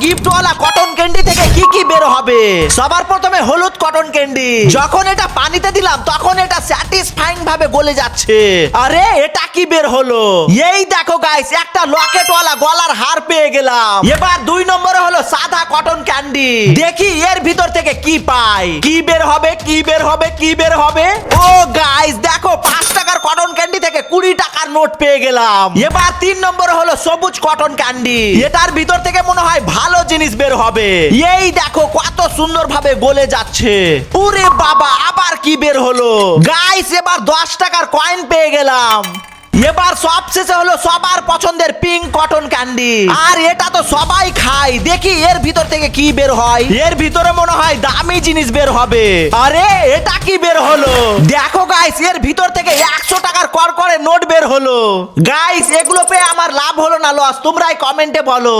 গিফটওয়ালা cotton candy থেকে কি কি বের হবে। সবার প্রথমে হলুদ কটন ক্যান্ডি। যখন এটা পানিতে দিলাম তখন এটা স্যাটিসফাইং ভাবে গলে যাচ্ছে। আরে এটা কি বের হলো? এই দেখো গাইস, একটা লকেটওয়ালা গলার হার পেয়ে গেলাম। এবার 2 নম্বরে হলো সাদা কটন ক্যান্ডি। দেখি এর ভিতর থেকে কি পাই। কি বের হবে, কি বের হবে, কি বের হবে? ও গাইস দেখো, 5 টাকার কটন ক্যান্ডি থেকে 20 টাকার নোট পেয়ে গেলাম। এবার 3 নম্বরে হলো সবুজ কটন ক্যান্ডি। এটার ভিতর থেকে মনে হয় ভালো জিনিস বের হবে। এই দেখো কত সুন্দর ভাবে গলে যাচ্ছে। ওরে বাবা, আবার কি বের হলো? গাইস এবার 10 টাকার কয়েন পেয়ে গেলাম। এবার সবশেষে হলো সবার পছন্দের পিঙ্ক কটন ক্যান্ডি। আর এটা তো সবাই খায়। দেখি এর ভিতর থেকে কি বের হয়। এর ভিতরে মনে হয় দামি জিনিস বের হবে। আরে এটা কি বের হলো? দেখো গাইস, এর ভিতর থেকে 100 টাকার করকরে নোট বের হলো। গাইস এগুলো পেয়ে আমার লাভ হলো না লস, তোমরাই কমেন্টে বলো।